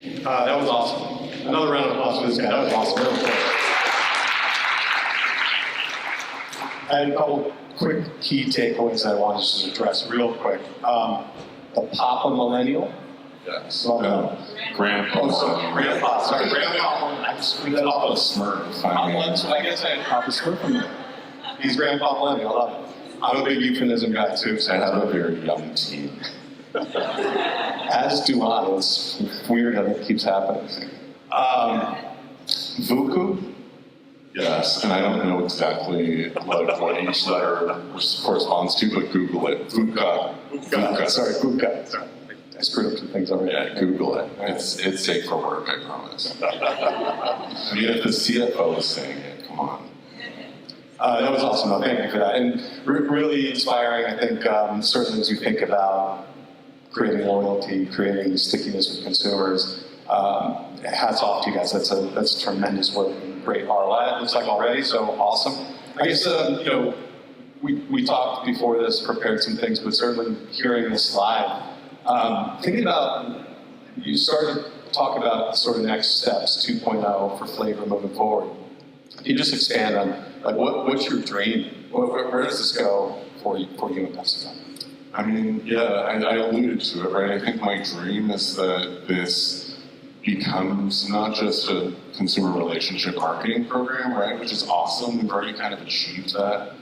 That was awesome. Another round of applause for this guy. That was awesome. Really cool. I had a couple quick key takeaways that I wanted to just address real quick. The Papa Millennial. Yes. Grandpa. Sorry, Grandpa. I just screwed that off. Smurf. I guess I had Papa Smurf in there. He's Grandpa Millennial. I love it. I'm a big euphemism guy too. So I have a very young team. As do I. It's weird how that keeps happening. Vuku. Yes, and I don't know exactly what each letter corresponds to, but Google it. Vuka. Sorry, Vuka. Sorry. I screwed up some things already. Yeah, Google it. It's safe for work, I promise. I mean, if the CFO is saying it, come on. That was awesome, though. Thank you for that. And really inspiring, I think, certainly as we think about creating loyalty, creating stickiness with consumers. Hats off to you guys. That's tremendous work and great ROI, it looks like already, so awesome. I guess, we talked before this, prepared some things, but certainly hearing this live, thinking about, you started to talk about sort of next steps, 2.0 for flavor moving forward. Can you just expand on, like, what's your dream? Where does this go for you and PepsiCo? I mean, yeah, I alluded to it, right? I think my dream is that this becomes not just a consumer relationship marketing program, right? Which is awesome. We've already kind of achieved that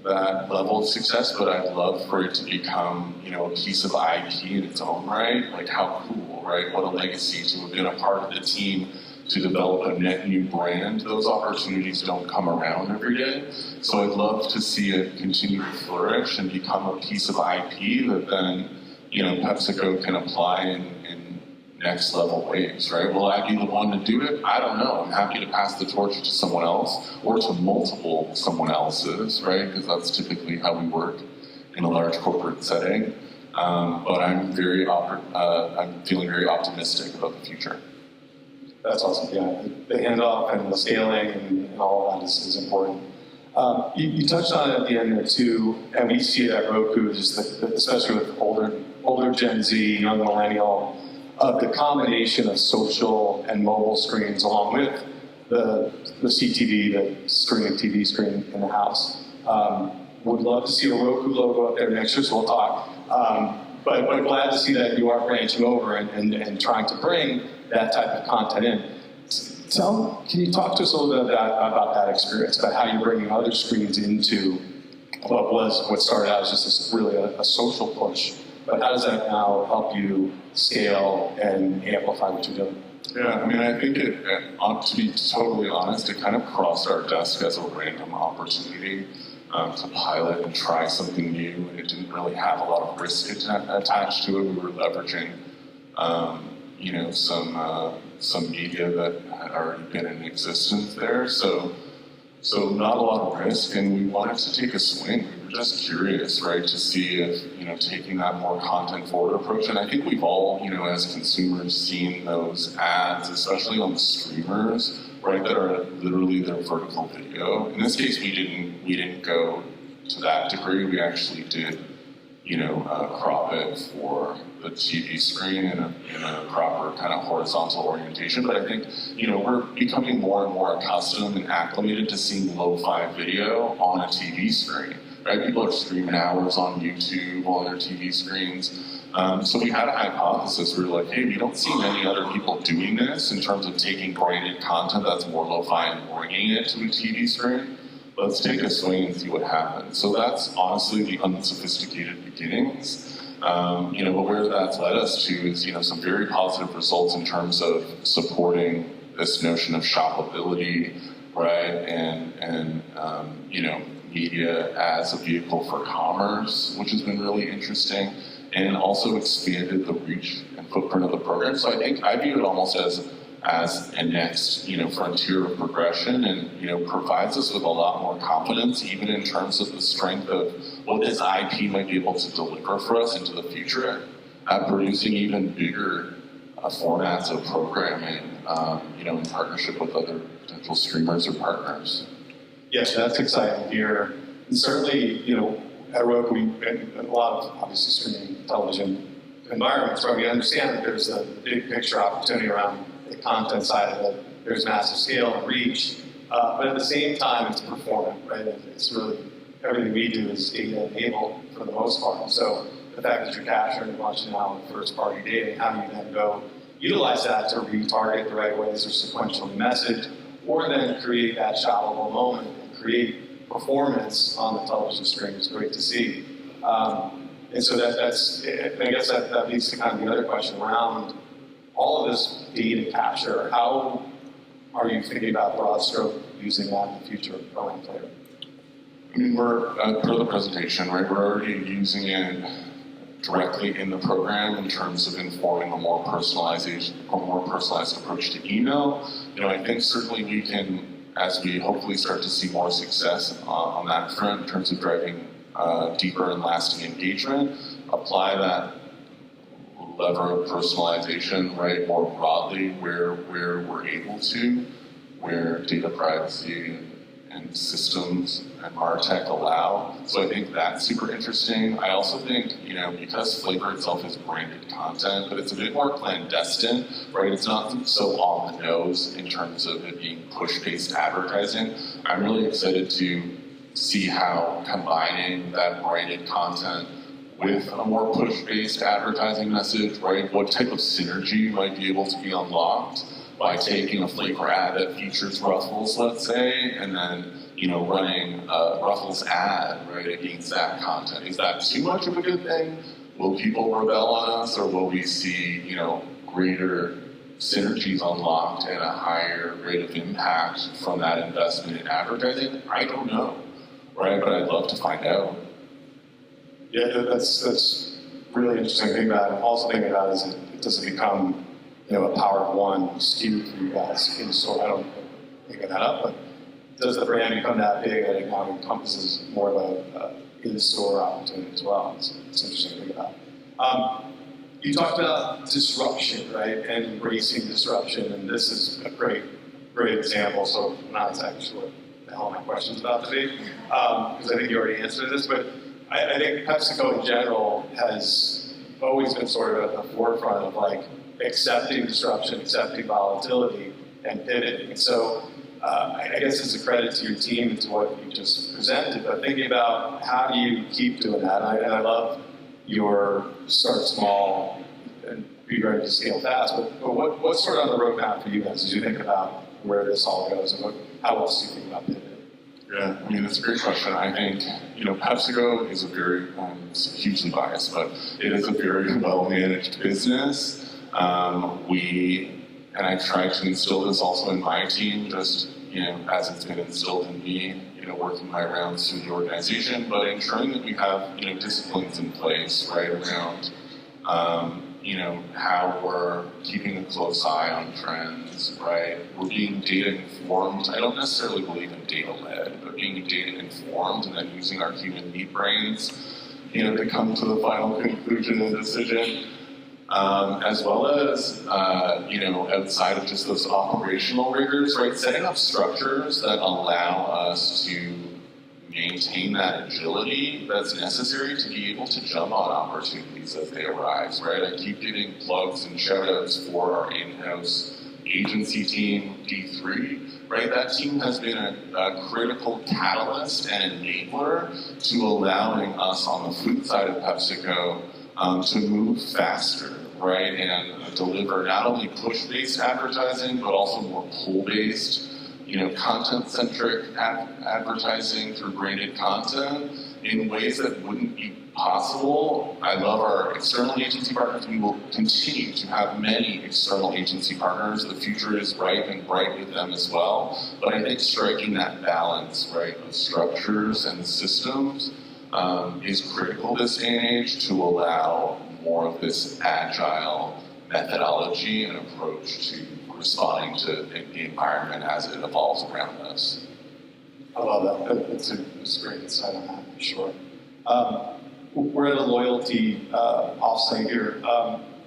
level of success, but I'd love for it to become, a piece of IP in its own right. Like, how cool, right? What a legacy to have been a part of the team to develop a net new brand. Those opportunities don't come around every day. So I'd love to see it continue to flourish and become a piece of IP that then, PepsiCo can apply in next level ways, right? Will I be the one to do it? I don't know. I'm happy to pass the torch to someone else or to multiple someone else's, right? Because that's typically how we work in a large corporate setting. But I'm feeling very optimistic about the future. That's awesome. Yeah, the handoff and the scaling and all of that is important. You touched on it at the end there too, and we see it at Roku, just especially with older Gen Z, young millennial, the combination of social and mobile screens, along with the CTV, the streaming TV screen in the house. Would love to see a Roku logo up there next year, so we'll talk. But glad to see that you are branching over and trying to bring that type of content in. Can you talk to us a little bit about that experience, about how you're bringing other screens into what started out as just really a social push, but how does that now help you scale and amplify what you're doing? Yeah, I mean, I think to be totally honest, it kind of crossed our desk as a random opportunity to pilot and try something new, and it didn't really have a lot of risk attached to it. We were leveraging, some media that had already been in existence there, so not a lot of risk, and we wanted to take a swing. We were just curious, right, to see if, taking that more content-forward approach, and I think we've all, as consumers, seen those ads, especially on the streamers, right, that are literally their vertical video. In this case, we didn't go to that degree. We actually did, crop it for the TV screen in a proper kind of horizontal orientation. But I think, we're becoming more and more accustomed and acclimated to seeing lo-fi video on a TV screen, right? People are streaming hours on YouTube on their TV screens. So we had a hypothesis. We were like, hey, we don't see many other people doing this in terms of taking branded content that's more lo-fi and bringing it to a TV screen. Let's take a swing and see what happens. So that's honestly the unsophisticated beginnings. But where that's led us to is, some very positive results in terms of supporting this notion of shoppability, right? And media as a vehicle for commerce, which has been really interesting, and also expanded the reach and footprint of the program. So I view it almost as a next, frontier of progression, and, provides us with a lot more confidence, even in terms of the strength of what this IP might be able to deliver for us into the future at producing even bigger formats of programming, in partnership with other potential streamers or partners. Yes, that's exciting here. And certainly, at Roku, and a lot of obviously streaming television environments where we understand that there's a big picture opportunity around the content side of it. There's massive scale and reach, but at the same time, it's performant, right? It's really, everything we do is data enabled for the most part. So the fact that you're capturing a bunch now of first-party data, how do you then go utilize that to retarget the right ways or sequentially message, or then create that shoppable moment and create performance on the television screen is great to see. And so that's I guess that leads to kind of the other question around all of this data capture. How are you thinking about broad stroke using that in the future going forward? I mean, we're, per the presentation, right, we're already using it directly in the program in terms of informing a more personalized approach to email. You know, I think certainly we can, as we hopefully start to see more success on that front in terms of driving deeper and lasting engagement, apply that lever of personalization, right, more broadly where we're able to, where data privacy and systems and MarTech allow. So I think that's super interesting. I also think, you know, because Flavor itself is branded content, but it's a bit more clandestine, right? It's not so on the nose in terms of it being push-based advertising. I'm really excited to see how combining that branded content with a more push-based advertising message, right? What type of synergy might be able to be unlocked by taking a Flavor ad that features Ruffles, let's say, and then, you know, running a Ruffles ad, right, against that content. Is that too much of a good thing? Will people rebel on us, or will we see, you know, greater synergies unlocked and a higher rate of impact from that investment in advertising? I don't know, right? But I'd love to find out. Yeah, that's really interesting to think about. I'm also thinking about is it doesn't become, you know, a power of one SKU for you guys in store. I don't think that up, but does the brand become that big that it now encompasses more of a in-store opportunity as well? It's interesting to think about. You talked about disruption, right, and embracing disruption, and this is a great example. So I'm not exactly sure what the hell my question's about to be, because I think you already answered this, but I think PepsiCo in general has always been sort of at the forefront of like accepting disruption, accepting volatility, and pivoting. And so I guess it's a credit to your team and to what you just presented, but thinking about how do you keep doing that? And I love your start small and be ready to scale fast, but what's sort of on the roadmap for you guys as you think about where this all goes and how else do you think about pivoting? Yeah, I mean, that's a great question. I think, you know, PepsiCo is a very, hugely biased, but it is a very well-managed business. And I've tried to instill this also in my team, just, you know, as it's been instilled in me, you know, working my rounds through the organization, but ensuring that we have, you know, disciplines in place, right, around, you know, how we're keeping a close eye on trends, right? We're being data informed. I don't necessarily believe in data led, but being data informed and then using our human meat brains, you know, to come to the final conclusion and decision, as well as, you know, outside of just those operational rigors, right? Setting up structures that allow us to maintain that agility that's necessary to be able to jump on opportunities as they arise, right? I keep getting plugs and shout outs for our in-house agency team, D3, right? That team has been a critical catalyst and enabler to allowing us on the food side of PepsiCo to move faster, right? And deliver not only push-based advertising, but also more pull-based, you know, content-centric advertising through branded content in ways that wouldn't be possible. I love our external agency partners. We will continue to have many external agency partners. The future is ripe and bright with them as well. But I think striking that balance, right, of structures and systems is critical this day and age to allow more of this agile methodology and approach to responding to the environment as it evolves around us. I love that. It's a great insight on that, for sure. We're at a loyalty offsite here.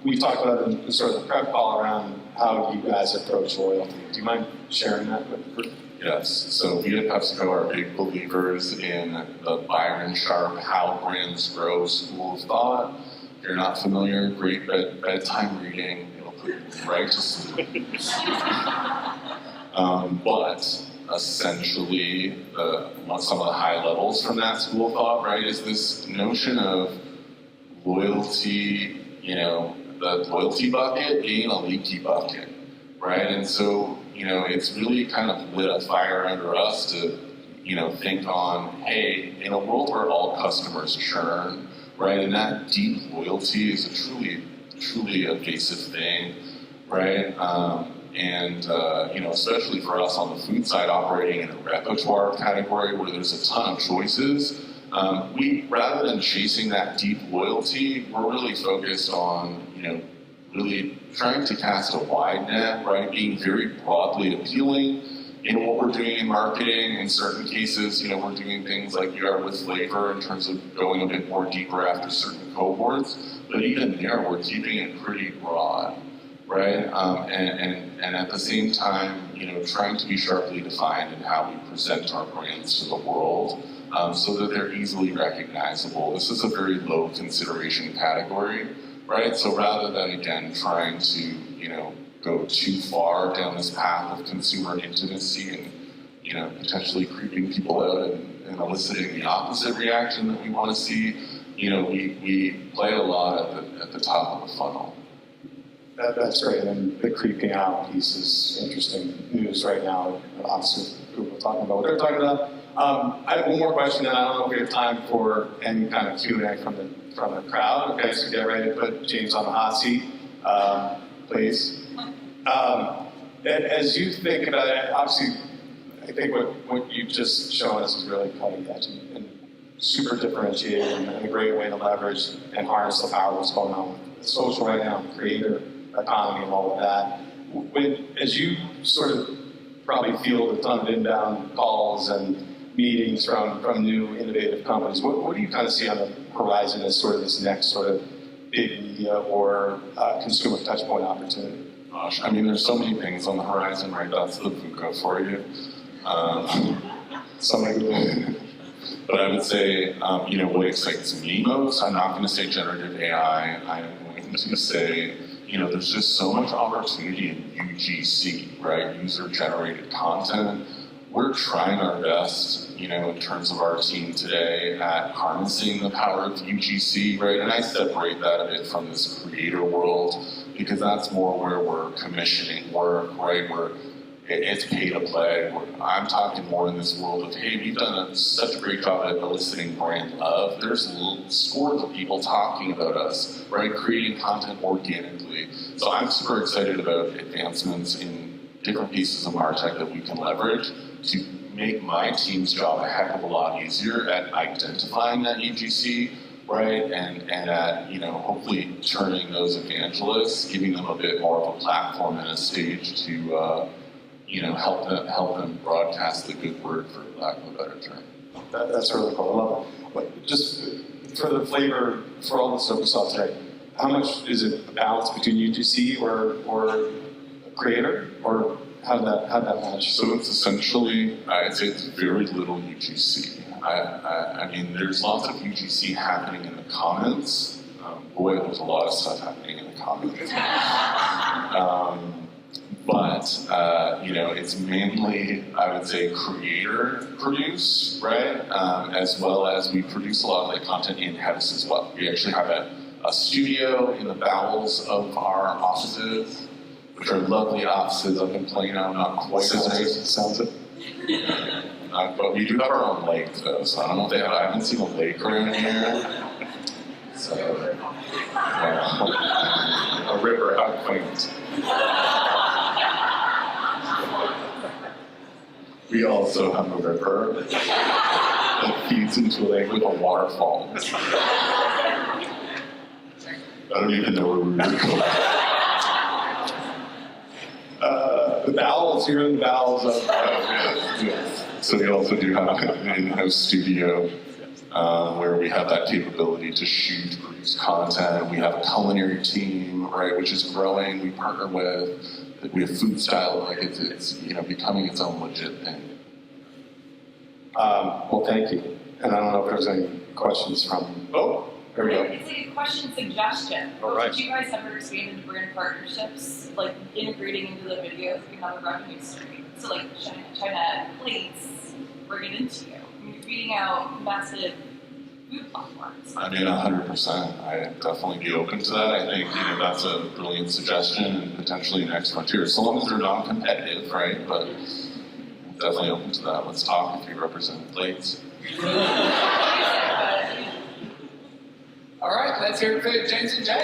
We talked about in sort of the prep call around how you guys approach loyalty. Do you mind sharing that with the group? Yes. So we at PepsiCo are big believers in the Byron Sharp How Brands Grow school of thought. If you're not familiar, great bedtime reading. It'll put you right to sleep. But essentially, some of the high levels from that school of thought, right, is this notion of loyalty, the loyalty bucket being a leaky bucket, right? And so, it's really kind of lit a fire under us to, think on, hey, in a world where all customers churn, right, and that deep loyalty is a truly a basic thing, right? Especially for us on the food side, operating in a repertoire category where there's a ton of choices, we, rather than chasing that deep loyalty, we're really focused on, really trying to cast a wide net, right? Being very broadly appealing in what we're doing in marketing. In certain cases, we're doing things like we are with flavor in terms of going a bit more deeper after certain cohorts. But even there, we're keeping it pretty broad, right? And at the same time, trying to be sharply defined in how we present our brands to the world, so that they're easily recognizable. This is a very low consideration category, right? So rather than, again, trying to, go too far down this path of consumer intimacy and, potentially creeping people out and eliciting the opposite reaction that we want to see, we play a lot at the top of the funnel. That's great, and the creeping out piece is interesting news right now. Obviously, Google talking about what they're talking about. I have one more question, and I don't know if we have time for any kind of Q&A from the crowd. Okay, so get ready to put James on the hot seat, please. As you think about it, obviously, I think what you've just shown us is really cutting edge and super differentiated and a great way to leverage and harness the power of what's going on with social right now, the creator economy and all of that. As you sort of probably field a ton of inbound calls and meetings from new innovative companies, what do you kind of see on the horizon as sort of this next sort of big media or consumer touchpoint opportunity? Gosh, there's so many things on the horizon, right? That's the VUCA for you. But I would say, what excites me most, I'm not going to say generative AI, I'm going to say, there's just so much opportunity in UGC, right? User-generated content. We're trying our best, in terms of our team today at harnessing the power of UGC, right? And I separate that a bit from this creator world because that's more where we're commissioning work, right? It's pay to play. I'm talking more in this world of, hey, we've done such a great job at eliciting brand love. There's scores of people talking about us, right? Creating content organically. So I'm super excited about advancements in different pieces of MarTech that we can leverage to make my team's job a heck of a lot easier at identifying that UGC, right? And at, hopefully turning those evangelists, giving them a bit more of a platform and a stage to, help them broadcast the good word, for lack of a better term. That's really cool. I love it. But just for the flavor, for all the stuff we saw today, how much is it a balance between UGC or creator, or how did that match? So it's essentially, I'd say it's very little UGC. There's lots of UGC happening in the comments. There's a lot of stuff happening in the comments. It's mainly, I would say, creator produced, right? As well as we produce a lot of that content in-house as well. We actually have a studio in the bowels of our offices, which are lovely offices up in Plano, not quite as nice. Sounds it. But we do have our own lake, though, so I don't know if I haven't seen a lake around here. So, A river, how quaint. We also have a river that feeds into a lake with a waterfall. I don't even know where we were going. The bowels, you're in the bowels of... Yes. So we also do have an in-house studio where we have that capability to shoot, produce content. We have a culinary team, right, which is growing. We partner with. We have food style, like it's becoming its own legit thing. Well, thank you. And I don't know if there's any questions from. Oh, There we go. It's like a question suggestion. All right. Did you guys ever expand into brand partnerships, like integrating into the videos, another revenue stream? So like China plates, bring it into you. I mean, you're beating out massive food platforms. I mean, 100%. I'd definitely be open to that. I think that's a brilliant suggestion and potentially next frontier, so long as they're non-competitive, right? But definitely open to that. Let's talk if you represent plates. All right, let's hear it for James and Jay.